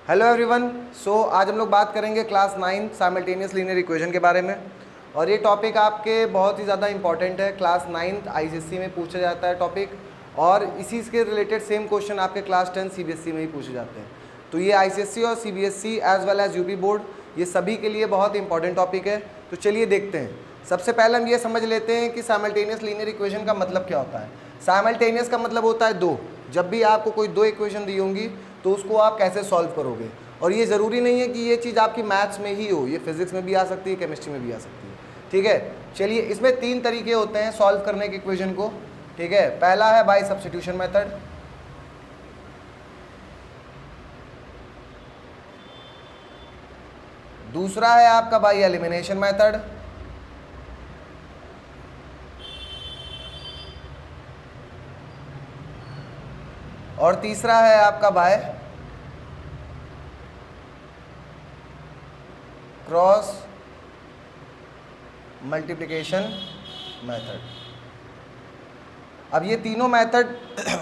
Hello everyone. आज हम लोग बात करेंगे क्लास 9 साइमल्टेनियस लीनियर इक्वेशन के बारे में। और ये टॉपिक आपके बहुत ही ज़्यादा इंपॉर्टेंट है। क्लास 9 आईसीएसई में पूछा जाता है टॉपिक, और इसी के रिलेटेड सेम क्वेश्चन आपके क्लास 10 सीबीएसई में ही पूछे जाते हैं। तो ये आईसीएसई और CBSE as well as UP board, ये सभी के लिए बहुत इंपॉर्टेंट टॉपिक है। तो चलिए देखते हैं। सबसे पहले हम ये समझ लेते हैं कि साइमल्टेनियस लीनियर इक्वेशन का मतलब क्या होता है। साइमल्टेनियस का मतलब होता है दो। जब भी आपको कोई दो इक्वेशन दी होंगी तो उसको आप कैसे सॉल्व करोगे। और ये ज़रूरी नहीं है कि ये चीज़ आपकी मैथ्स में ही हो, ये फिजिक्स में भी आ सकती है, केमिस्ट्री में भी आ सकती है। ठीक है, चलिए इसमें तीन तरीके होते हैं सॉल्व करने के इक्वेशन को। ठीक है, पहला है बाय सब्स्टिट्यूशन मेथड, दूसरा है आपका बाय एलिमिनेशन मेथड, और तीसरा है आपका बाय क्रॉस मल्टीप्लिकेशन मेथड। अब ये तीनों मेथड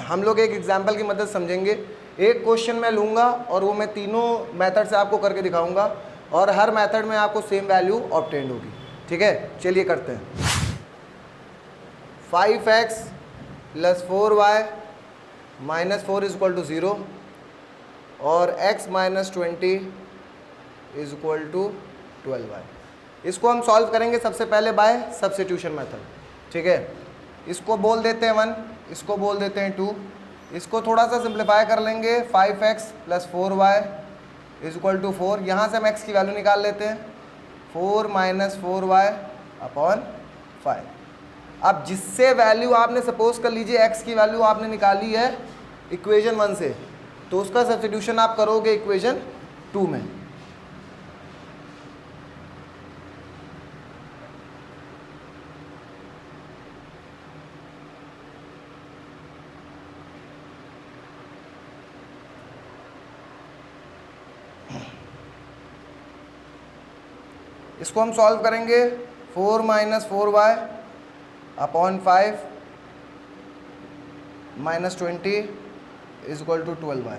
हम लोग एक एग्जांपल की मदद समझेंगे। एक क्वेश्चन मैं लूँगा और वो मैं तीनों मेथड से आपको करके दिखाऊंगा, और हर मेथड में आपको सेम वैल्यू ऑब्टेन्ड होगी। ठीक है, चलिए करते हैं। 5x + 4y - 4 = 0 और x - 20 = 12y। इसको हम सॉल्व करेंगे सबसे पहले बाय सब्स्टिट्यूशन मेथड। ठीक है, इसको बोल देते हैं 1, इसको बोल देते हैं 2, इसको थोड़ा सा सिंप्लीफाई कर लेंगे। 5x + 4y = 4, यहाँ से हम x की वैल्यू निकाल लेते हैं। 4 - 4y / 5। अब जिससे वैल्यू आपने सपोज कर लीजिए x की वैल्यू आपने निकाली है इक्वेशन 1 से, तो उसका सब्स्टिट्यूशन आप करोगे इक्वेशन 2 में। इसको हम सॉल्व करेंगे। 4 - 4y / 5 - 20 = 12y।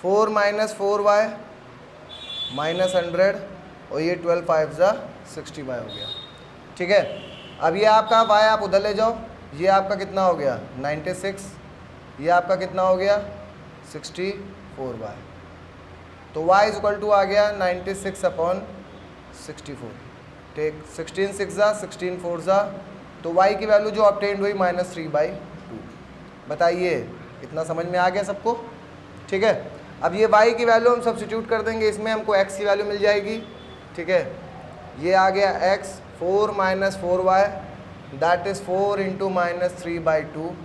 4 - 4y -100, और ये 12 5 = 60y हो गया। ठीक है, अब ये आपका y आप उधर ले जाओ, ये आपका कितना हो गया 96, ये आपका कितना हो गया 64y। तो y = आ गया 96/64। ठीक, 16 6 = 16 4 = तो y की वैल्यू जो ऑब्टेन्ड हुई -3/2। बताइए, इतना समझ में आ गया सबको? ठीक है, अब ये y की वैल्यू हम सब्स्टिट्यूट कर देंगे, इसमें हमको x की वैल्यू मिल जाएगी। ठीक है, ये आ गया x 4 - 4y दैट इज़ 4 × -3/2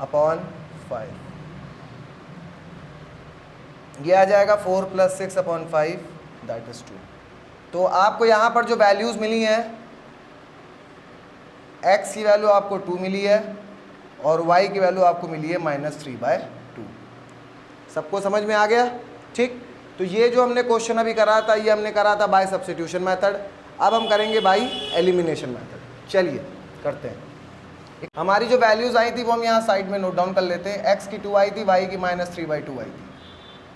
/ 5। ये आ जाएगा 4 + 6/5 दैट इज़ 2। तो आपको यहाँ पर जो वैल्यूज़ मिली हैं, x की वैल्यू आपको 2 मिली है और y की वैल्यू आपको मिली है -3/2। सबको समझ में आ गया? ठीक, तो ये जो हमने क्वेश्चन अभी करा था, ये हमने करा था बाय सब्स्टिट्यूशन मेथड। अब हम करेंगे बाय एलिमिनेशन मेथड। चलिए करते हैं। हमारी जो वैल्यूज़ आई थी वो हम यहाँ साइड में नोट डाउन कर लेते हैं। x की 2 आई थी, y की -3/2 आई थी।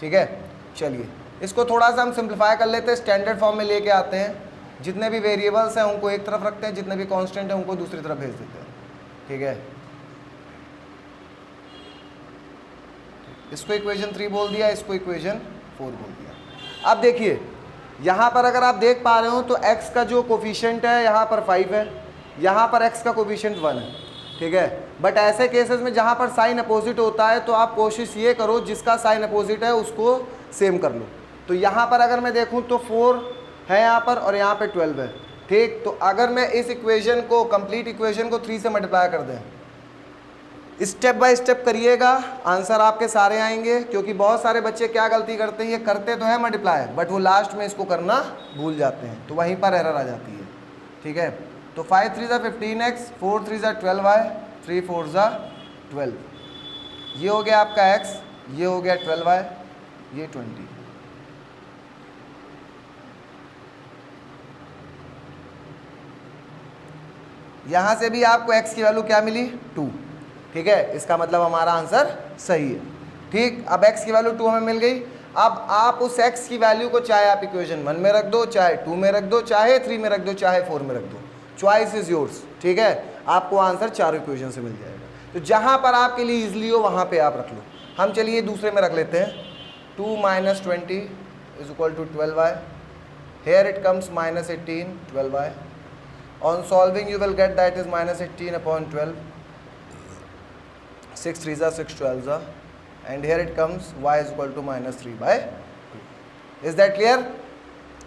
ठीक है, चलिए इसको थोड़ा सा हम सिंप्लीफाई कर लेते हैं, स्टैंडर्ड फॉर्म में लेके आते हैं। जितने भी वेरिएबल्स हैं उनको एक तरफ रखते हैं, जितने भी कांस्टेंट हैं उनको दूसरी तरफ भेज देते हैं। ठीक है, इसको इक्वेशन 3 बोल दिया, इसको इक्वेशन 4 बोल दिया। अब देखिए यहाँ पर अगर आप देख पा रहे हो तो x का जो कोफिशिएंट है यहाँ पर 5 है, यहाँ पर x का कोफिशिएंट 1 है। ठीक है, बट ऐसे केसेस में जहाँ पर साइन अपोजिट होता है तो आप कोशिश ये करो जिसका साइन अपोजिट है उसको सेम कर लो। तो यहाँ पर अगर मैं देखूँ तो 4 है यहाँ पर और यहाँ पे 12 है। ठीक, तो अगर मैं इस इक्वेशन को, कंप्लीट इक्वेशन को 3 से मल्टीप्लाई कर दें, स्टेप बाय स्टेप करिएगा, आंसर आपके सारे आएंगे। क्योंकि बहुत सारे बच्चे क्या गलती करते हैं, ये करते तो है मल्टीप्लाई बट वो लास्ट में इसको करना भूल जाते हैं, तो वहीं पर एरर आ जाती है। ठीक है, तो 5 3 = 15x, 4 3 = 12y, 3 4 = 12। ये हो गया आपका x, ये हो गया 12y, ये 20। यहाँ से भी आपको x की वैल्यू क्या मिली 2। ठीक है, इसका मतलब हमारा आंसर सही है। ठीक, अब x की वैल्यू 2 हमें मिल गई। अब आप उस x की वैल्यू को चाहे आप इक्वेशन 1 में रख दो, चाहे 2 में रख दो, चाहे 3 में रख दो, चाहे 4 में रख दो, चॉइस इज योर्स। ठीक है, आपको आंसर चारों इक्वेशन से मिल जाएगा। तो जहां पर आपके लिए इजली हो वहां पे आप रख लो। हम चलिए दूसरे में रख लेते हैं। 2 - 20 is equal to 12y। Here it comes -18 12y। On solving you will get that is -18/12। 6 3 6 12 and here it comes y is equal to -3/2। Is that clear?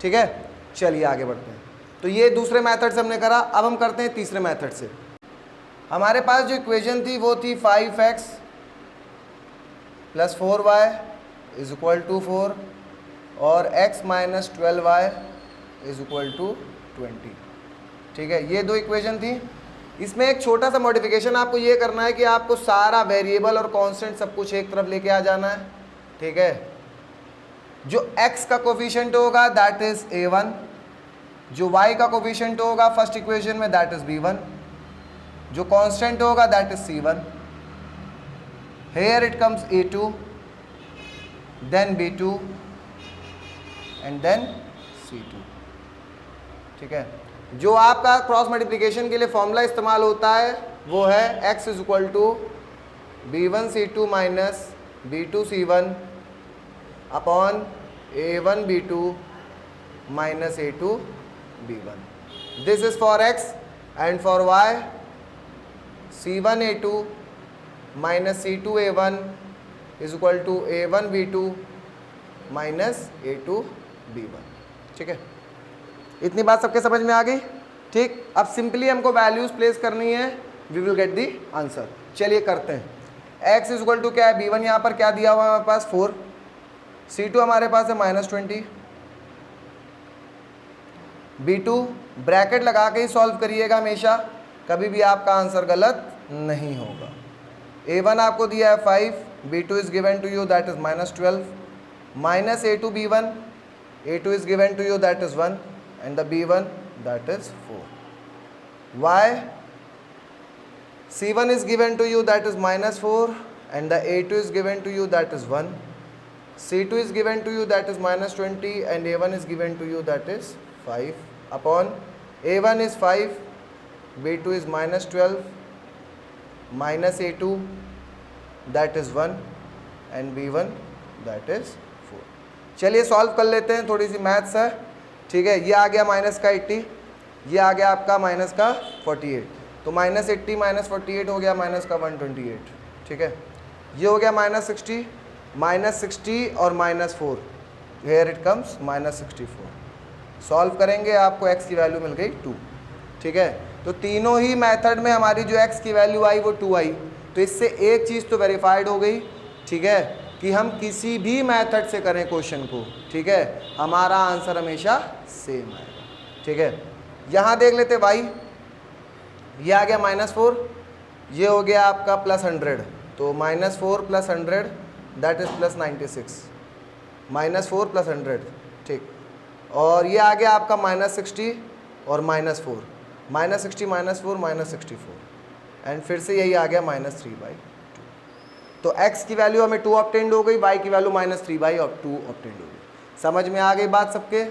ठीक है, चलिए आगे बढ़ते हैं। तो ये दूसरे मेथड से हमने करा। अब हम करते हैं तीसरे मेथड से। हमारे पास जो इक्वेशन थी वो थी 5x + 4y is equal to 4 और x - 12y is equal to 20। ठीक है, ये दो इक्वेशन थी। इसमें एक छोटा सा मॉडिफिकेशन आपको ये करना है कि आपको सारा वेरिएबल और कांस्टेंट सब कुछ एक तरफ लेके आ जाना है। ठीक है, जो x का कोफिशिएंट होगा दैट इज a1, जो y का कोफिशिएंट होगा फर्स्ट इक्वेशन में दैट इज b1, जो कांस्टेंट होगा that is c1। Here it comes a2, then b2 and then c2। ठीक है, जो आपका क्रॉस मल्टीप्लिकेशन के लिए फॉर्मूला इस्तेमाल होता है वो है x is equal to b1c2 minus b2c1 upon a1b2 minus a2b1। This is for x and for y c1a2 minus c2a1 is equal to a1b2 minus a2b1। ठीक है, इतनी बात सबके समझ में आ गई? ठीक, अब सिंपली हमको वैल्यूज प्लेस करनी है, we will get the answer. चलिए करते हैं। x इज इक्वल टू क्या है, b1 यहाँ पर क्या दिया हुआ है हमारे पास 4, c2 हमारे पास है -20, b2 ब्रैकेट लगा के ही सॉल्व करिएगा हमेशा, कभी भी आपका आंसर गलत नहीं होगा। a1 आपको दिया है 5, b2 is given to you that is -12 minus a2b1, a2 is given to you that is 1 and the b1 that is 4. y c1 is given to you that is -4 and the a2 is given to you that is 1. c2 is given to you that is -20 and a1 is given to you that is 5 upon a1 is 5, b2 is -12 minus a2 that is 1 and b1 that is 4. चलिए solve कर लेते हैं, थोड़ी सी maths है। ठीक है, ये आ गया माइनस का 80, ये आ गया आपका माइनस का 48, तो -80 - 48 हो गया माइनस का 128। ठीक है, ये हो गया -60 और -4, हेयर इट कम्स -64। सॉल्व करेंगे आपको x की वैल्यू मिल गई 2। ठीक है, तो तीनों ही मेथड में हमारी जो x की वैल्यू आई वो 2 आई। तो इससे एक चीज़ तो वेरीफाइड हो गई, ठीक है, कि हम किसी भी मेथड से करें क्वेश्चन को, ठीक है, हमारा आंसर हमेशा सेम आएगा। ठीक है, यहाँ देख लेते y, ये आ गया -4, ये हो गया आपका +100, तो -4 + 100 दैट इज +96, -4 + 100। ठीक, और ये आ गया आपका -60 और -4, -60 -4 -64 एंड फिर से यही आ गया -3/2। तो x की वैल्यू हमें 2 ऑब्टेन्ड हो गई, y की वैल्यू -3/2 ऑब्टेन्ड हो गई। समझ में आ गई बात सबके?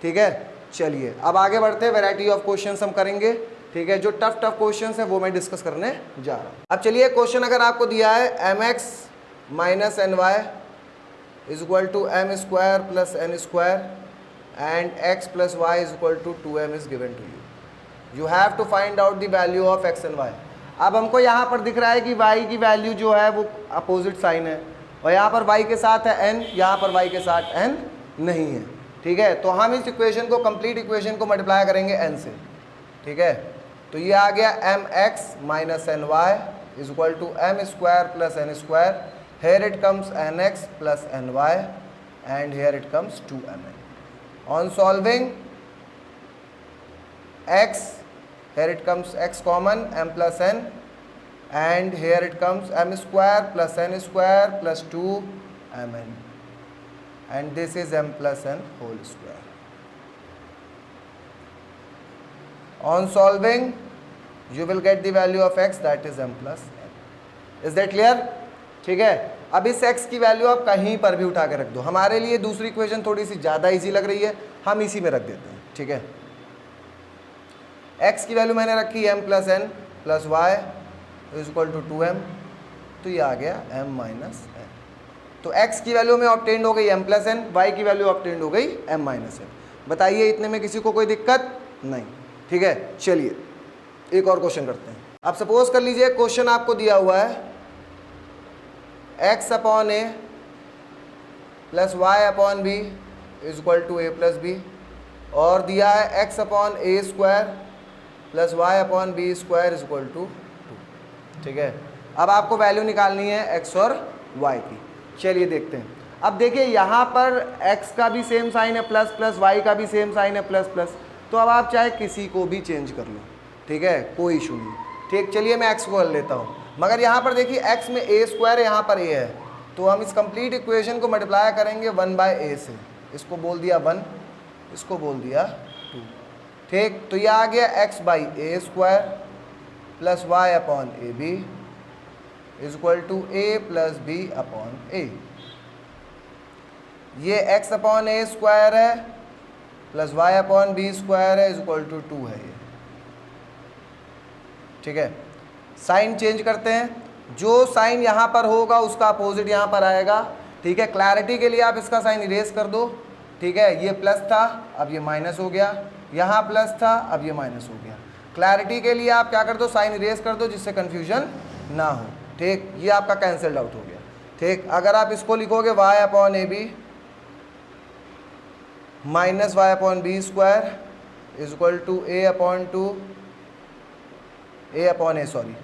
ठीक है, चलिए अब आगे बढ़ते हैं, वैरायटी ऑफ क्वेश्चंस हम करेंगे। ठीक है, जो टफ क्वेश्चंस हैं वो मैं डिस्कस करने जा रहा हूँ। अब चलिए क्वेश्चन अगर आपको दिया है mx - ny is equal to m² + n² and x + y is equal to 2m is given to you have to find out the value of x and y। अब हमको यहाँ पर दिख रहा है कि y की वैल्यू जो है वो अपोजिट साइन है, और यहाँ पर y के साथ है n, यहाँ पर y के साथ n नहीं है। ठीक है, तो हम इस इक्वेशन को, कंप्लीट इक्वेशन को मल्टीप्लाई करेंगे n से। ठीक है, तो ये आ गया mx - ny is equal to m² + n², here it comes nx + ny and here it comes 2mn। On solving x, here it comes x common, m plus n, and here it comes m² + n² + 2mn, and this is m plus n whole square. On solving you will get the value of x that is m plus n. Is that clear? ठीक है, अब इस x की value आप कहीं पर भी उठा के रख दो। हमारे लिए दूसरी इक्वेशन थोड़ी सी ज़्यादा इजी लग रही है, हम इसी में रख देते हैं, ठीक है। x की वैल्यू मैंने रखी m plus n plus Y is equal to 2m, तो ये आ गया m माइनस n। तो x की वैल्यू में ऑब्टेन्ड हो गई m प्लस n, y की वैल्यू ऑब्टेन्ड हो गई m माइनस n। बताइए इतने में किसी को कोई दिक्कत नहीं, ठीक है। चलिए एक और क्वेश्चन करते हैं। अब सपोज कर लीजिए क्वेश्चन आपको दिया हुआ है x upon a plus Y upon B is equal to a plus B, और दिया है x upon a square plus Y upon B square is equal to 2, ठीक है। अब आपको वैल्यू निकालनी है x और y की। चलिए देखते हैं। अब देखिए यहाँ पर x का भी सेम साइन है प्लस प्लस, y का भी सेम साइन है प्लस प्लस, तो अब आप चाहे किसी को भी चेंज कर लो, ठीक है, कोई इशू नहीं, ठीक। चलिए मैं x को कर लेता हूँ, मगर यहाँ पर देखिए x में a स्क्वायर है, यहाँ पर a है, तो हम इस कंप्लीट इक्वेशन को मल्टीप्लाई करेंगे 1/a से। इसको बोल दिया 1, इसको बोल दिया 2, ठीक। तो ये आ गया x by a square plus Y upon A B is equal to a plus B upon a। ये x अपॉन a स्क्वायर है plus Y upon B square है इज इक्वल टू 2 है ये, ठीक है। साइन चेंज करते हैं, जो साइन यहाँ पर होगा उसका अपोजिट यहाँ पर आएगा, ठीक है। क्लैरिटी के लिए आप इसका साइन इरेज कर दो, ठीक है। ये प्लस था अब ये माइनस हो गया, यहाँ प्लस था अब ये माइनस हो गया। क्लैरिटी के लिए आप क्या कर दो, साइन इरेज कर दो जिससे कन्फ्यूजन ना हो, ठीक। ये आपका कैंसल्ड आउट हो गया, ठीक। अगर आप इसको लिखोगे Y upon A B minus Y upon B square is equal to a upon A sorry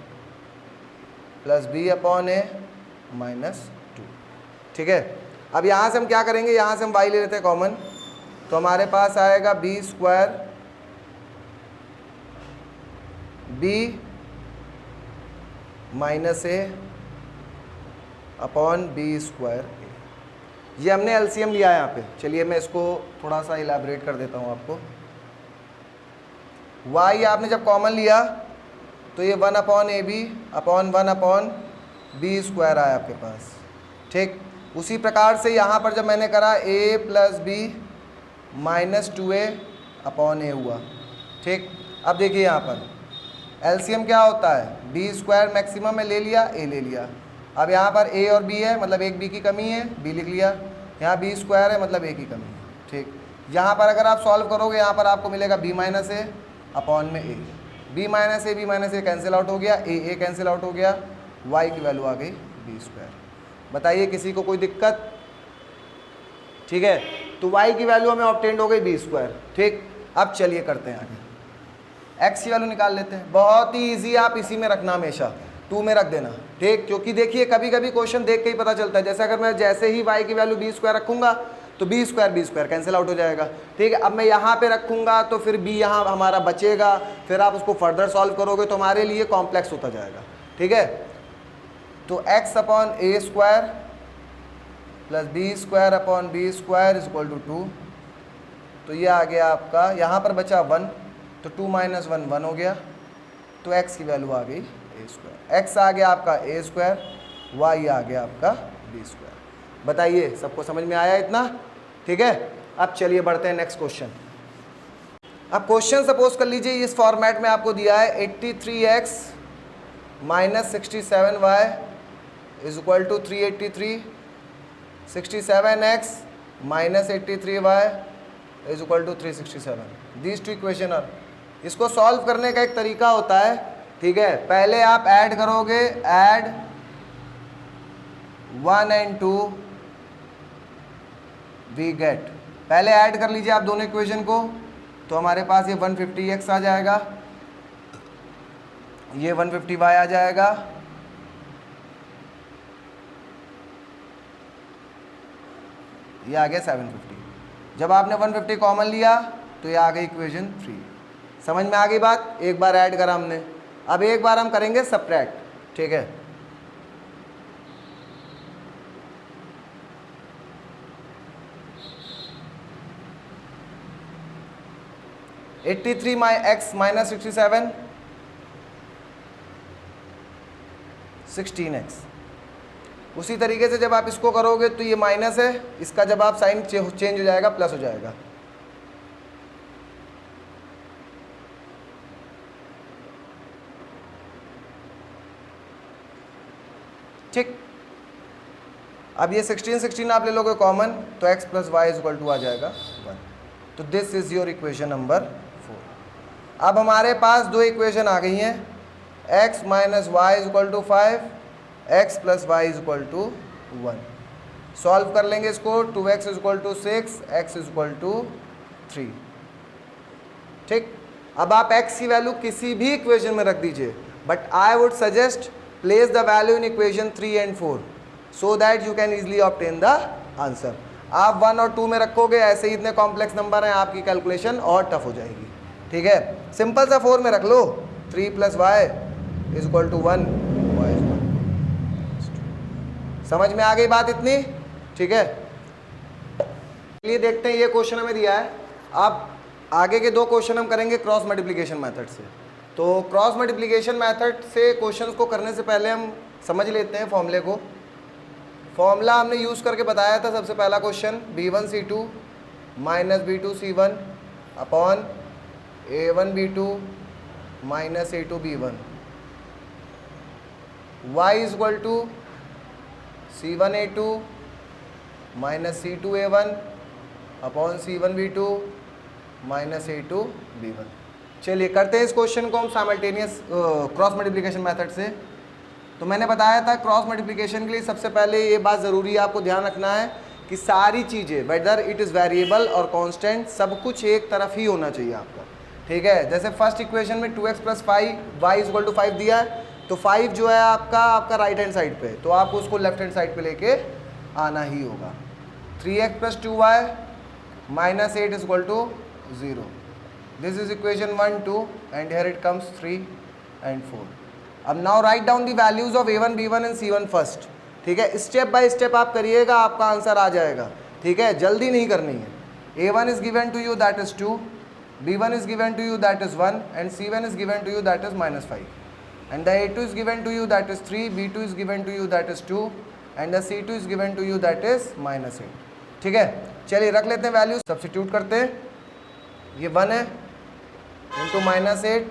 plus b upon A minus 2, ठीक है। अब यहाँ से हम क्या करेंगे, यहाँ से हम y ले लेते हैं कॉमन, तो हमारे पास आएगा b square b minus a upon B square a। ये हमने एलसीएम लिया है यहाँ पे। चलिए मैं इसको थोड़ा सा इलाबरेट कर देता हूँ आपको। y आपने जब कॉमन लिया तो ये 1 upon A B upon 1 upon B square आया आपके पास, ठीक। उसी प्रकार से यहाँ पर जब मैंने करा a plus B minus 2a upon A हुआ, ठीक। अब देखिए यहाँ पर एलसीएम क्या होता है, बी स्क्वायर मैक्सिमम में ले लिया, a ले लिया। अब यहाँ पर a और b है मतलब एक b की कमी है, b लिख लिया। यहाँ b स्क्वायर है मतलब a की कमी है, ठीक। यहाँ पर अगर आप सॉल्व करोगे यहाँ पर आपको मिलेगा b माइनस ए अपॉन में a, b minus A cancel out हो गया, a कैंसिल आउट हो गया, y की वैल्यू आ गई b स्क्वायर। बताइए किसी को कोई दिक्कत, ठीक है। तो y की वैल्यू हमें ऑब्टेन्ड हो गई b स्क्वायर, ठीक। अब चलिए करते हैं आगे, x की वैल्यू निकाल लेते हैं। बहुत ही ईजी, आप इसी में रखना, हमेशा 2 में रख देना, ठीक। क्योंकि देखिए कभी कभी क्वेश्चन देख के ही पता चलता है, जैसे अगर मैं जैसे ही y की वैल्यू b स्क्वायर रखूंगा तो b स्क्वायर कैंसिल आउट हो जाएगा, ठीक है। अब मैं यहाँ पे रखूंगा तो फिर b यहाँ हमारा बचेगा, फिर आप उसको फर्दर सॉल्व करोगे तो हमारे लिए कॉम्प्लेक्स होता जाएगा, ठीक है। तो x upon a square plus b square upon B square is equal to 2, तो ये आ गया आपका, यहाँ पर बचा 1 तो 2 माइनस 1 1 हो गया, तो x की वैल्यू आ गई ए स्क्वायर। x आ गया आपका ए स्क्वायर, y आ गया आपका बी स्क्वायर। बताइए सबको समझ में आया इतना, ठीक है। अब चलिए बढ़ते हैं नेक्स्ट क्वेश्चन। अब क्वेश्चन सपोज कर लीजिए इस फॉर्मेट में आपको दिया है 83x minus 67y is equal to 383, 67x minus 83y is equal to 367। These two equation are, इसको सॉल्व करने का एक तरीका होता है, ठीक है। पहले आप ऐड करोगे, ऐड 1 and 2 वी गेट, पहले ऐड कर लीजिए आप दोनों इक्वेशन को, तो हमारे पास ये 150x आ जाएगा, ये 150y आ जाएगा, ये आ गया 750। जब आपने 150 कॉमन लिया तो ये आ गई इक्वेशन 3। समझ में आ गई बात, एक बार ऐड करा हमने, अब एक बार हम करेंगे सब्ट्रैक्ट, ठीक है। x माइनस 67 16x, उसी तरीके से जब आप इसको करोगे तो ये माइनस है, इसका जब आप साइन चेंज हो जाएगा प्लस हो जाएगा। ठीक, अब ये 16 आप ले लोगे कॉमन तो x plus Y is equal to आ जाएगा 1। तो this is your equation number 4। अब हमारे पास दो इक्वेशन आ गई हैं, x minus y is equal to 5, x plus Y is equal to 1। Solve कर लेंगे इसको, 2x is equal to 6, x is equal to 3। ठीक, अब आप x की वैल्यू किसी भी इक्वेशन में रख दीजिए, but I would suggest place the value in equation 3 and 4 so that you can easily obtain the answer. आप 1 और 2 में रखोगे, ऐसे ही इतने कॉम्प्लेक्स नंबर हैं, आपकी कैलकुलेशन और टफ हो जाएगी। ठीक है, सिंपल सा 4 में रख लो, 3 plus Y is equal to 1, समझ में आ गई बात इतनी? ठीक है, चलिए देखते हैं, ये क्वेश्चन हमें दिया है। अब आगे के दो क्वेश्चन हम करेंगे क्रॉस मल्टीप्लिकेशन मेथड से। तो क्रॉस मल्टीप्लिकेशन मेथड से क्वेश्चंस को करने से पहले हम समझ लेते हैं फॉर्मूले को। फॉर्मूला हमने यूज़ करके बताया था सबसे पहला question, b1c2 minus b2c1 upon a1b2 minus a2b1, y is equal to c1a2 minus c2a1 upon c1b2 minus a2b1। चलिए करते हैं इस क्वेश्चन को हम साइमल्टेनियस क्रॉस मल्टीप्लिकेशन मेथड से। तो मैंने बताया था क्रॉस मल्टीप्लिकेशन के लिए सबसे पहले ये बात ज़रूरी है, आपको ध्यान रखना है कि सारी चीज़ें वेदर इट इज़ वेरिएबल और कांस्टेंट सब कुछ एक तरफ ही होना चाहिए आपका। ठीक है, जैसे फर्स्ट इक्वेशन में 2x plus 5 y is equal to 5 दिया है, तो 5 जो है आपका राइट हैंड साइड पे, तो आपको उसको लेफ्ट हैंड साइड पे लेके आना ही होगा। 3x plus 2y minus 8 is equal to 0। This is equation 1, 2 and here it comes 3 and 4। अब now write down the values of a1 b1 and c1 first. ठीक है, स्टेप बाय स्टेप आप करिएगा, आपका आंसर आ जाएगा। ठीक है, जल्दी नहीं करनी है। a1 is given to you that is 2, b1 is given to you that is 1 and c1 is given to you that is -5 and the a2 is given to you that is 3, b2 is given to you that is 2 and the c2 is given to you that is -8। ठीक है, चलिए रख लेते हैं value, substitute करते हैं। ये 1 है into -8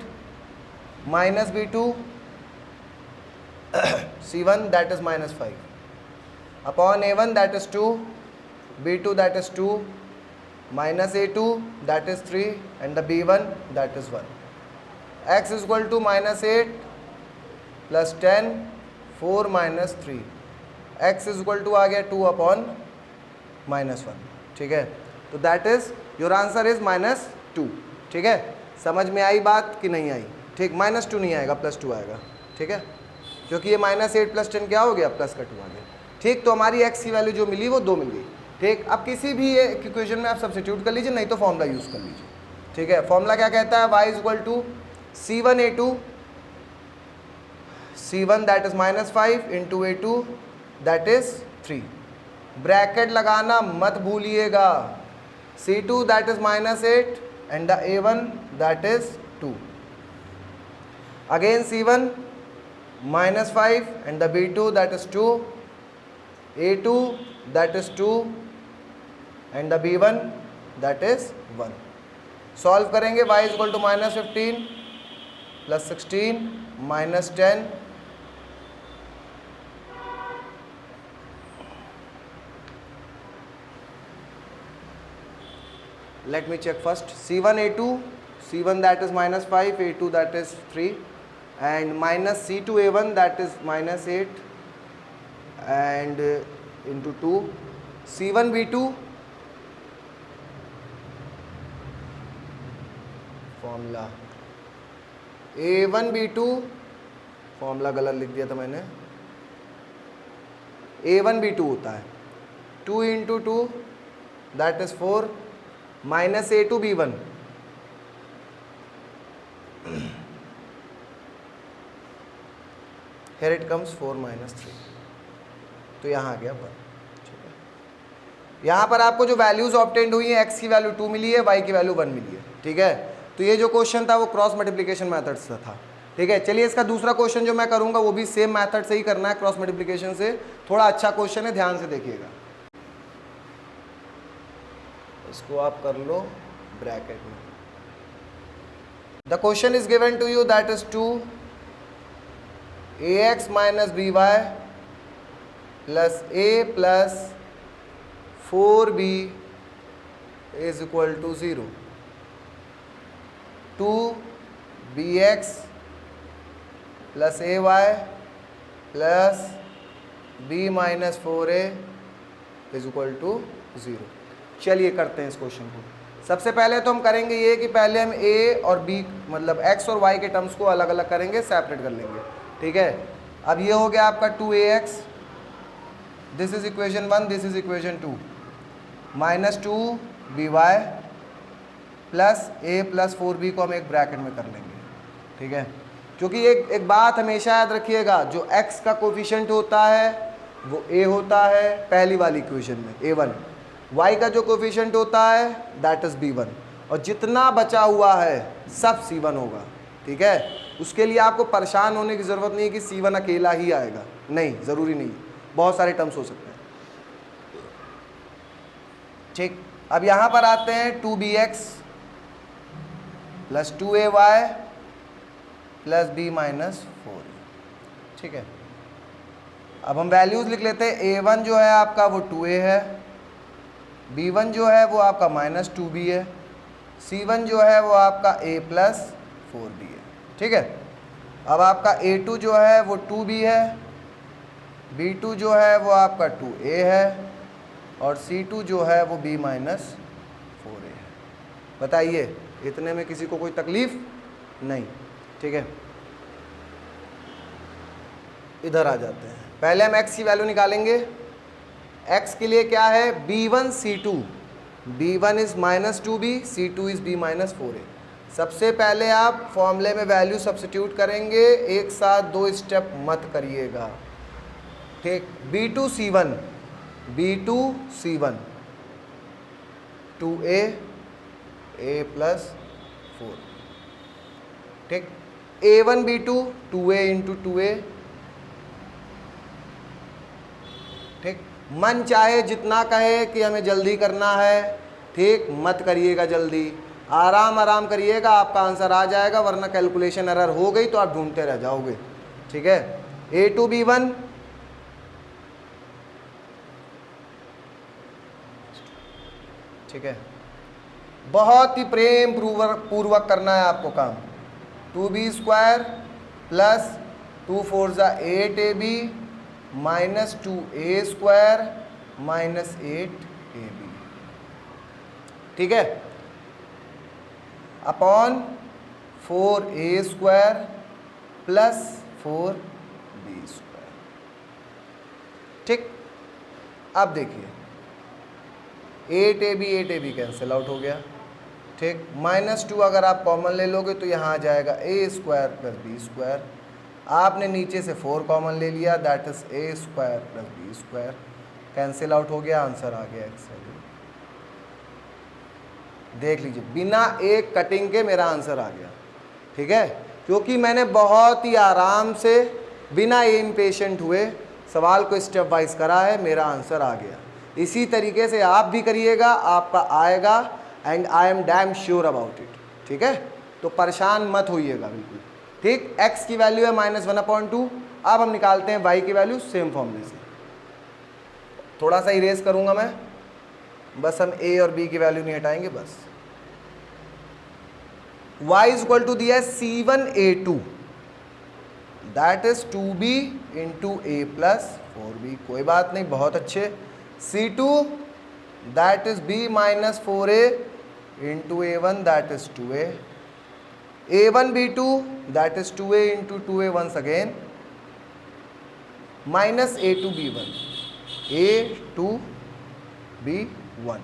minus b2 c1 that is -5 upon a1 that is 2, b2 that is 2, minus a2 that is 3 and the b1 that is 1। x is equal to -8 plus 10, 4 minus 3, x is equal to आ गया 2 upon -1। ठीक है, तो that is your answer is -2। ठीक है, समझ में आई बात कि नहीं आई? ठीक, -2 नहीं आएगा, +2 आएगा। ठीक है, क्योंकि ये -8 + 10 क्या हो गया, +2 आ गया। ठीक, तो हमारी x की वैल्यू जो मिली वो 2 मिल गई। ठीक, अब किसी भी इक्वेशन में आप सब्स्टिट्यूट कर लीजिए, नहीं तो फॉर्मूला यूज़ कर लीजिए। ठीक है, फॉर्मूला क्या कहता है, y is equal to c1a2 c1 that is -5 into a2 that is 3, bracket लगाना मत भूलिएगा, c2 that is -8 and the a1 that is 2, again c1 -5 and the b2 that is 2, a2 that is 2 and the b1 that is 1। Solve करेंगे, y is equal to -15 plus 16 minus 10 let me check first, c1 a2, c1 that is -5, a2 that is 3 and minus c2 a1 that is -8 and into 2, c1 b2 formula a1 b2, formula गलत लिख दिया था मैंने, a1 b2 होता है 2 into 2 that is 4 minus a2 b1 here it comes 4 minus 3, तो यहाँ आ गया 1। ठीक है, यहाँ पर आपको जो वैल्यूज ऑब्टेन्ड हुई है, x की वैल्यू 2 मिली है, y की वैल्यू 1 मिली है। ठीक है, तो ये जो क्वेश्चन था वो क्रॉस मल्टीप्लिकेशन मेथड से था। ठीक है, चलिए इसका दूसरा क्वेश्चन जो मैं करूंगा वो भी सेम मेथड से ही करना है, क्रॉस मल्टीप्लिकेशन से। थोड़ा अच्छा क्वेश्चन है, ध्यान से देखिएगा। इसको आप कर लो ब्रैकेट में। The question is given to you that is 2ax minus by plus a plus 4b is equal to 0। 2bx plus ay plus b minus 4a is equal to 0। चलिए करते हैं इस क्वेश्चन को। सबसे पहले तो हम करेंगे ये कि पहले हम a और b मतलब x और y के टर्म्स को अलग अलग करेंगे, सेपरेट कर लेंगे। ठीक है, अब ये हो गया आपका 2ax, this is equation 1, this is equation 2, minus 2by plus a plus 4b को हम एक ब्रैकेट में कर लेंगे। ठीक है, क्योंकि एक बात हमेशा याद रखिएगा, जो x का कोफिशिएंट होता है वो a होता है पहली वाली इक्वेशन में a1, y का जो कोफिशिएंट होता है दैट इज b1, और जितना बचा हुआ है सब c1 होगा। ठीक है, उसके लिए आपको परेशान होने की ज़रूरत नहीं है कि c1 अकेला ही आएगा, नहीं, ज़रूरी नहीं, बहुत सारे टर्म्स हो सकते हैं। ठीक, अब यहाँ पर आते हैं 2bx plus 2ay plus b minus 4। ठीक है, अब हम वैल्यूज़ लिख लेते हैं। a1 जो है आपका वो 2a है, b1 जो है वो आपका माइनस 2b है, c1 जो है वो आपका a प्लस 4b है। ठीक है, अब आपका a2 जो है वो 2b है, b2 जो है वो आपका 2a है, और c2 जो है वो b माइनस 4a है। बताइए, इतने में किसी को कोई तकलीफ नहीं। ठीक है, इधर आ जाते हैं। पहले हम x की वैल्यू निकालेंगे। x के लिए क्या है, b1 c2, b1 is minus 2b, c2 is b minus 4a। सबसे पहले आप फॉर्मूले में वैल्यू सब्स्टिट्यूट करेंगे, एक साथ दो स्टेप मत करिएगा। ठीक, b2 c1, b2 c1 2a a plus 4। ठीक, a1 b2 2a into 2a। ठीक, मन चाहे जितना कहे कि हमें जल्दी करना है, ठीक, मत करिएगा जल्दी, आराम आराम करिएगा, आपका आंसर आ जाएगा, वरना कैलकुलेशन एरर हो गई तो आप ढूंढते रह जाओगे। ठीक है, a2 b1 ठीक है, बहुत ही प्रेम पूर्वक करना है आपको काम। 2b square plus 2 4 8ab minus 2a square minus 8ab। ठीक है, upon 4a square plus 4b square. ठीक, अब देखिए 8ab कैंसिल आउट हो गया। ठीक, माइनस 2 अगर आप कॉमन ले लोगे तो यहाँ आ जाएगा a square plus b square. आपने नीचे से 4 कॉमन ले लिया, that is a square plus b square, cancel out हो गया, आंसर आ गया x वैल्यू। देख लीजिए, बिना एक कटिंग के मेरा आंसर आ गया। ठीक है, क्योंकि मैंने बहुत ही आराम से बिना इम्पेशेंट हुए सवाल को स्टेप वाइज करा है, मेरा आंसर आ गया। इसी तरीके से आप भी करिएगा, आपका आएगा, and I am damn sure about it. ठीक है, तो परेशान मत होइएगा बिल्कुल। ठीक, x की वैल्यू है -1/2। अब हम निकालते हैं y की वैल्यू सेम फॉर्मूले से। थोड़ा सा इरेज करूंगा मैं, बस हम a और b की वैल्यू नहीं हटाएंगे बस। y इज इक्वल टू दिया है c1a2, that is 2b into a plus 4b। कोई बात नहीं, बहुत अच्छे। c2 that is b minus 4a into a1 that is 2a। a1 b2 that is 2a into 2a once again, minus a2 b1, a2 b1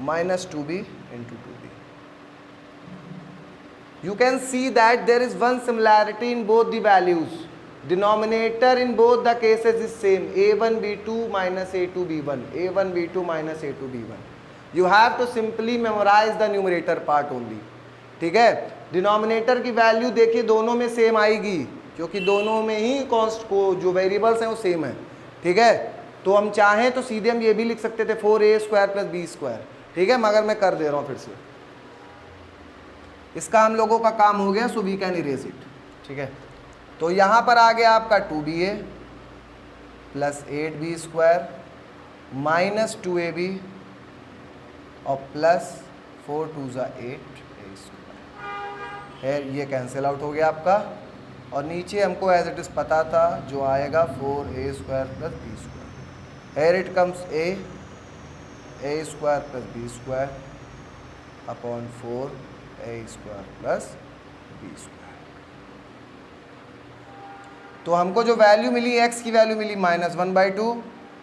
minus 2b into 2b। You can see that there is one similarity in both the values. Denominator in both the cases is same, a1 b2 minus a2 b1, a1 b2 minus a2 b1. You have to simply memorize the numerator part only. ठीक है, denominator की value देखिए दोनों में same आएगी, क्योंकि दोनों में ही कॉन्स्ट को जो वेरिएबल्स हैं वो सेम है, ठीक है। तो हम चाहें तो सीधे हम ये भी लिख सकते थे 4a² + b², ठीक है, मगर मैं कर दे रहा हूँ फिर से, इसका हम लोगों का काम हो गया, so we can erase it, ठीक है। तो यहाँ पर आ गया आपका 2ba + 8b² -2ab और प्लस 4 × 2 = 8a² है, ये कैंसिल आउट हो गया आपका। और नीचे हमको एज इट इज़ पता था जो आएगा 4a² + b²। Here it comes a² + b² upon 4a² + b²। तो हमको जो वैल्यू मिली, x की वैल्यू मिली -1/2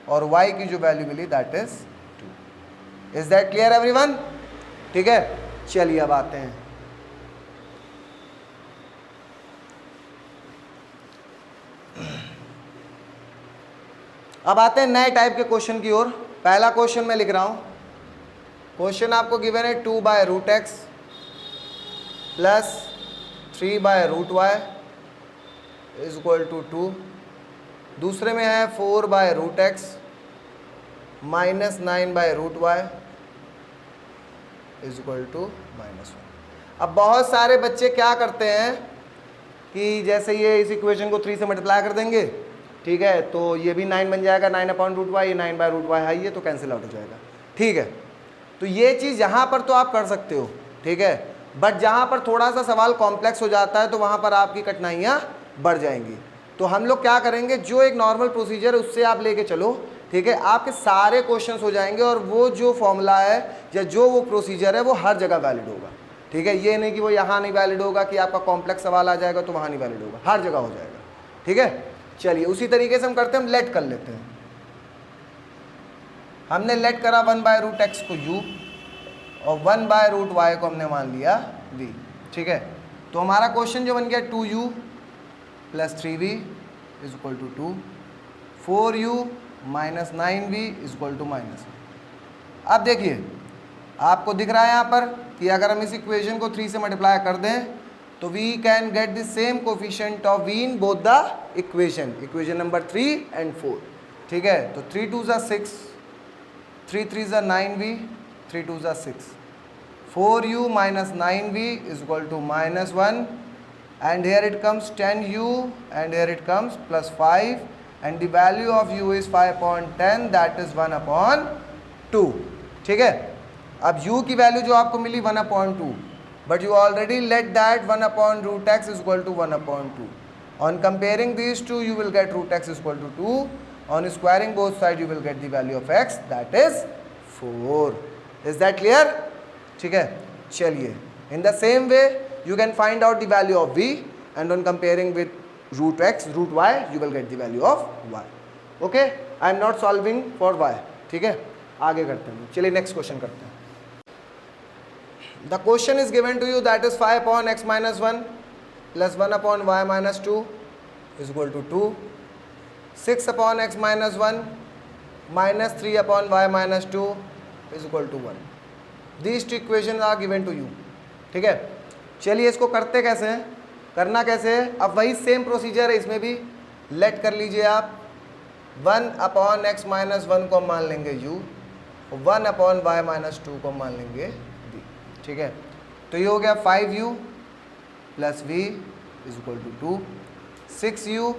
और y की जो वैल्यू मिली that is 2। Is that clear everyone? ठीक है, चलिए अब आते हैं नए टाइप के क्वेश्चन की ओर। पहला क्वेश्चन मैं लिख रहा हूं, क्वेश्चन आपको गिवन है 2/√x + 3/√y = 2। दूसरे में है 4/√x - 9/√y = -1। अब बहुत सारे बच्चे क्या करते हैं कि जैसे ये इस इक्वेशन को 3 से मल्टीप्लाई कर देंगे, ठीक है, तो ये भी 9 बन जाएगा, 9/√y, ये 9/√y है, ये तो कैंसिल आउट हो जाएगा, ठीक है। तो ये चीज़ यहाँ पर तो आप कर सकते हो, ठीक है, बट जहाँ पर थोड़ा सा सवाल कॉम्प्लेक्स हो जाता है तो वहाँ पर आपकी कठिनाइयाँ बढ़ जाएंगी। तो हम लोग क्या करेंगे, जो एक नॉर्मल प्रोसीजर है उससे आप लेके चलो, ठीक है, आपके सारे क्वेश्चंस हो जाएंगे और वो जो फॉर्मूला है या जो वो प्रोसीजर है वो हर जगह वैलिड होगा, ठीक है। ये नहीं कि वो यहाँ नहीं वैलिड होगा कि आपका कॉम्प्लेक्स सवाल आ जाएगा तो वहाँ नहीं वैलिड होगा, हर जगह हो जाएगा, ठीक है। चलिए उसी तरीके से हम करते हैं, हम लेट कर लेते हैं। हमने लेट करा 1/√x को u और 1/√y को हमने मान लिया v, ठीक है। तो हमारा क्वेश्चन जो बन गया 2u + 3v = 2, 4u - 9v = -1। अब देखिए आपको दिख रहा है यहाँ पर कि अगर हम इस इक्वेशन को 3 से मल्टीप्लाई कर दें तो we can get the same coefficient of v in both the equation number 3 and 4, ठीक है। तो 3 × 2 = 6, 3 × 3 = 9v, 3 × 2 = 6, 4u - 9v = -1, and here it comes 10u and here it comes +5 and the value of u is 5/10, that is 1/2, ठीक है। अब u की value जो आपको मिली 1/2, but you already let that 1/√x = 1/2. On comparing these two, you will get √x = 2. On squaring both sides, you will get the value of x, that is 4. Is that clear? ठीक है, चलिए in the same way you can find out the value of v, and on comparing with √x, √y, you will get the value of y. Okay, I am not solving for y, ठीक है। आगे करते हैं, चलिए next question करते हैं। The question is given to you, that is 5/x - 1 + 1/y - 2 = 2, 6/x - 1 - 3/y - 2 = 1. These two equations are given to you, ठीक है। चलिए इसको करते कैसे हैं, करना कैसे है, अब वही सेम प्रोसीजर है, इसमें भी लेट कर लीजिए आप। 1/x - 1 को मान लेंगे u, 1/y - 2 को मान लेंगे v, ठीक है। तो ये हो गया 5u + v = 2, 6u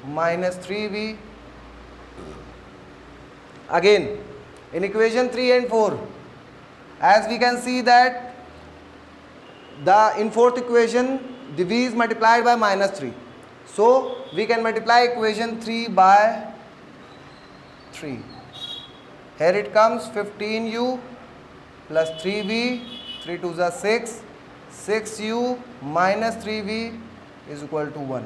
- 3v। Again in equation 3 and 4, as we can see that in fourth equation the v is multiplied by -3, so we can multiply equation 3 by 3. Here it comes 15u + 3v, 3 × 2 = 6, 6u - 3v = 1.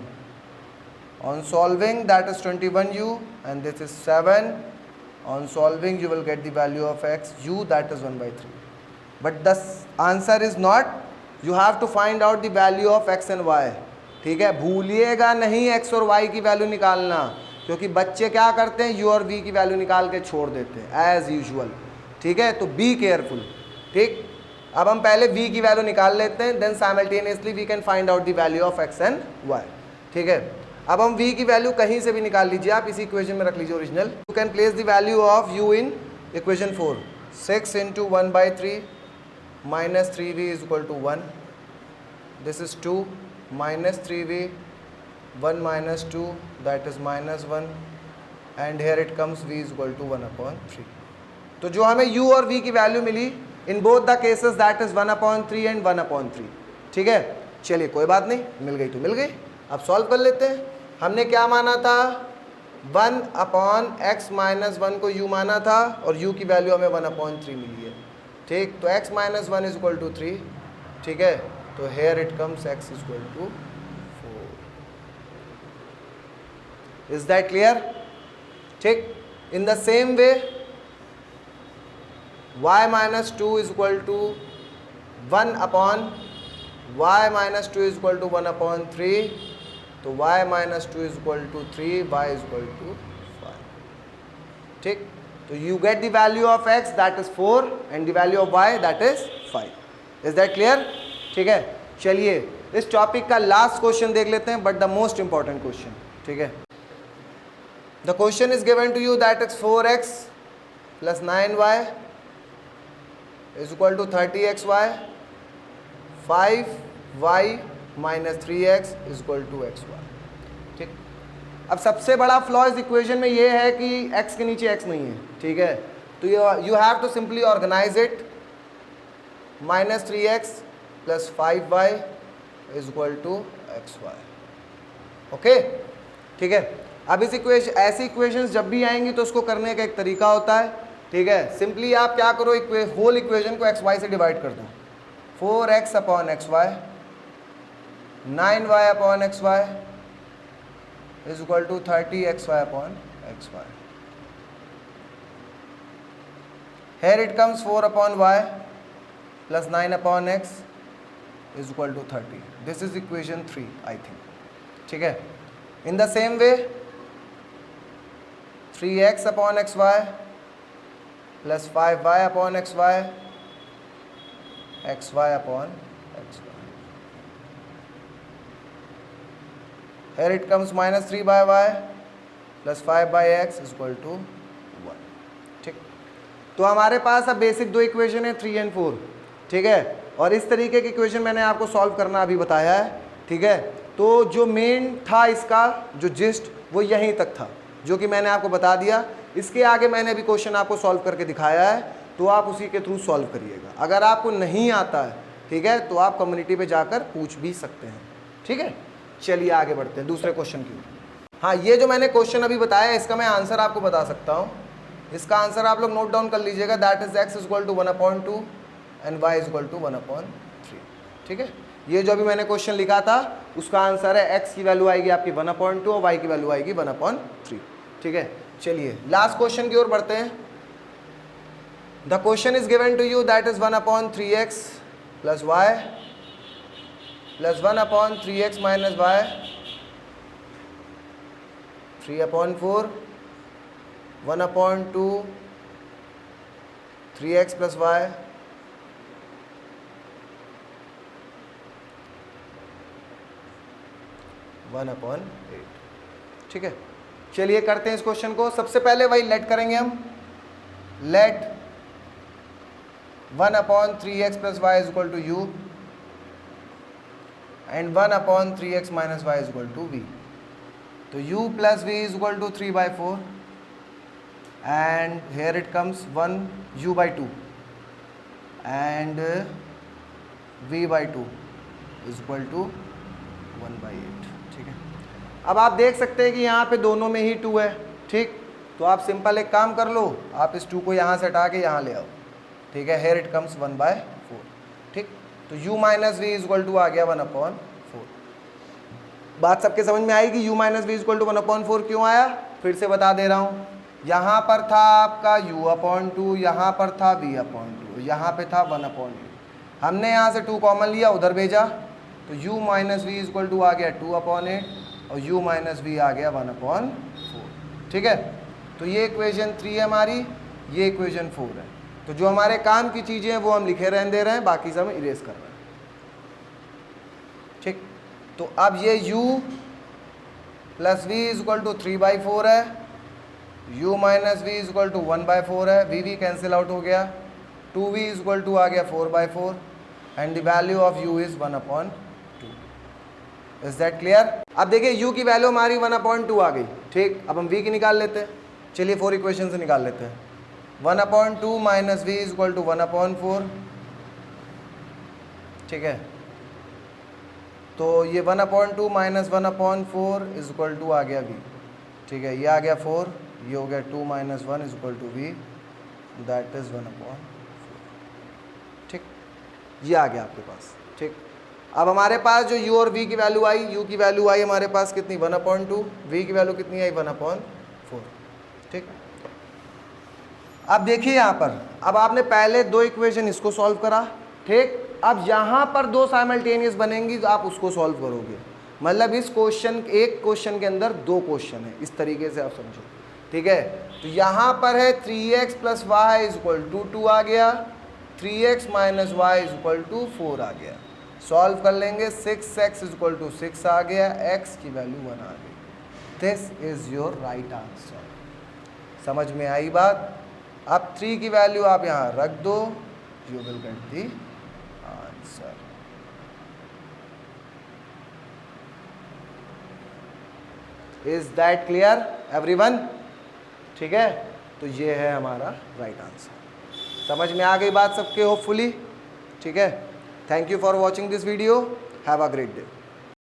On solving, that is 21u and this is 7. On solving you will get the value of x u, that is 1/3. But the answer is not, you have to find out the value of x and y, ठीक है। भूलिएगा नहीं x और y की value निकालना, क्योंकि बच्चे क्या करते हैं u और v की वैल्यू निकाल के छोड़ देते हैं एज यूजुअल, ठीक है। तो बी केयरफुल, ठीक। अब हम पहले v की वैल्यू निकाल लेते हैं, then simultaneously we can find out the value of x and y। ठीक है, अब हम v की वैल्यू कहीं से भी निकाल लीजिए, आप इसी इक्वेशन में रख लीजिए original. You can place the value of u in equation 4, 6 into 1/3 minus 3v is equal to 1, this is 2 minus 3v, 1 minus 2 that is minus 1 and here it comes v is equal to 1/3। तो जो हमें u और v की value मिली in both the cases that is 1/3 and 1/3। ठीक है, चलिए कोई बात नहीं, मिल गई तो मिल गई। अब सॉल्व कर लेते हैं। हमने क्या माना था, 1/x माइनस 1 को u माना था और u की वैल्यू हमें 1/3 मिली है। ठीक, तो x minus 1 is equal to 3। ठीक है, तो here it comes x is equal to 4। Is that clear? ठीक, in the same way y minus 2 is equal to 1/y minus 2 is equal to 1/3, तो y minus 2 is equal to 3, y is equal to 5। ठीक, तो you get the value of x that is 4 and the value of y that is 5। Is that clear? ठीक है, चलिए इस topic का last question देख लेते हैं, but the most important question. ठीक है, the question is given to you that is 4x plus 9y is equal to 30xy, 5y minus 3x is equal to xy। ठीक, अब सबसे बड़ा फ्लॉ इस इक्वेशन में ये है कि x के नीचे x नहीं है। ठीक है, तो you have to simply organise it, minus 3x plus 5y is equal to xy। Okay, ठीक है, अब इस इक्वेशन, ऐसी इक्वेशंस जब भी आएंगी तो उसको करने का एक तरीका होता है। ठीक है, सिंपली आप क्या करो, होल इक्वेशन को xy से डिवाइड कर दो। 4x upon xy, 9y upon xy is equal to 30xy upon xy। Here it comes 4 upon y plus 9 upon x is equal to 30। This is equation 3 I think. ठीक है, in the same way 3x upon xy plus 5y upon xy, xy upon xy। Here it comes minus 3/y plus 5/x is equal to 1। ठीक, तो हमारे पास अब basic दो equation है 3 and 4। ठीक है, और इस तरीके की इक्वेशन मैंने आपको सॉल्व करना अभी बताया है। ठीक है, तो जो मेन था इसका जो जिस्ट वो यहीं तक था, जो कि मैंने आपको बता दिया। इसके आगे मैंने अभी क्वेश्चन आपको सॉल्व करके दिखाया है, तो आप उसी के थ्रू सॉल्व करिएगा। अगर आपको नहीं आता है, ठीक है, तो आप कम्युनिटी पे जाकर पूछ भी सकते हैं। ठीक है, चलिए आगे बढ़ते हैं दूसरे क्वेश्चन की। हाँ, ये जो मैंने क्वेश्चन अभी बताया इसका मैं आंसर आपको बता सकता हूँ। इसका आंसर आप लोग नोट डाउन कर लीजिएगा, that is x is equal to 1/2 and y is equal to 1/3। ठीक है, ये जो अभी मैंने क्वेश्चन लिखा था उसका आंसर है x की वैल्यू आएगी आपकी 1/2 और y की वैल्यू आएगी 1/3। ठीक है, चलिए लास्ट क्वेश्चन की ओर बढ़ते हैं। The question is given to you that is 1/3x plus y plus 1/3x minus y, 3/4, 1/2, 3x plus y, (1/8)। ठीक है, चलिए करते हैं इस क्वेश्चन को। सबसे पहले वही लेट करेंगे हम, let 1/3x plus y is equal to u and 1/3x minus y is equal to v। तो u plus v is equal to 3/4 and here it comes 1u/2 and v/2 is equal to 1/8। ठीक है, अब आप देख सकते हैं कि यहाँ पे दोनों में ही 2 है। ठीक, तो आप सिंपल एक काम कर लो, आप इस 2 को यहाँ से हटा के यहाँ ले आओ। ठीक है, हेयर इट कम्स 1/4। ठीक, तो u minus v is equal to आ गया 1/4। बात सबके समझ में आई कि u minus v is equal to 1/4 क्यों आया? फिर से बता दे रहा हूँ, यहाँ पर था आपका u/2, यहाँ पर था v/2, यहाँ पे था 1/8। हमने यहाँ से 2 कॉमन लिया, उधर भेजा, तो u minus v is equal to आ गया 2/8 और u माइनस वी आ गया 1/4। ठीक है, तो ये इक्वेशन 3 है हमारी, ये इक्वेशन 4 है। तो जो हमारे काम की चीज़ें हैं वो हम लिखे रहने दे रहे हैं, बाकी सब हम इरेज कर रहे हैं। ठीक, तो अब ये u plus v is equal to 3/4 है, u minus v is equal to 1/4 है, वी कैंसिल आउट हो गया, 2v इज इक्वल टू आ गया 4/4 and the value of u is 1/2। Is that clear? अब देखिए u की वैल्यू हमारी 1/2 आ गई। ठीक, अब हम v की निकाल लेते हैं। चलिए 4 इक्वेशन से निकाल लेते हैं। 1/2 minus v is equal to 1/4। ठीक है, तो ये 1/2 माइनस 1/4 इज इक्वल टू आ गया v। ठीक है, ये आ गया 4, ये हो गया 2 minus 1 is equal to v, that is 1/4। ठीक, ये आ गया आपके पास। ठीक, अब हमारे पास जो u और v की वैल्यू आई, u की वैल्यू आई हमारे पास कितनी 1/2, v की वैल्यू कितनी आई 1/4। ठीक, अब देखिए यहाँ पर, अब आपने पहले 2 इक्वेशन इसको सॉल्व करा। ठीक, अब यहाँ पर 2 साइमल्टेनियस बनेंगी तो आप उसको सॉल्व करोगे। मतलब इस क्वेश्चन, एक क्वेश्चन के अंदर 2 क्वेश्चन है, इस तरीके से आप समझो। ठीक है, तो यहाँ पर है 3x plus Y is equal to 2 आ गया, 3x minus y is equal to 4 आ गया। सॉल्व कर लेंगे, 6x इज इक्वल टू 6 आ गया, x की वैल्यू 1 आ गई। This is your right answer. समझ में आई बात? अब 3 की वैल्यू आप यहाँ रख दो, you will get the answer. Is that clear everyone? ठीक है, तो ये है हमारा राइट आंसर। समझ में आ गई बात सबके होपफुली? ठीक है, thank you for watching this video, have a great day.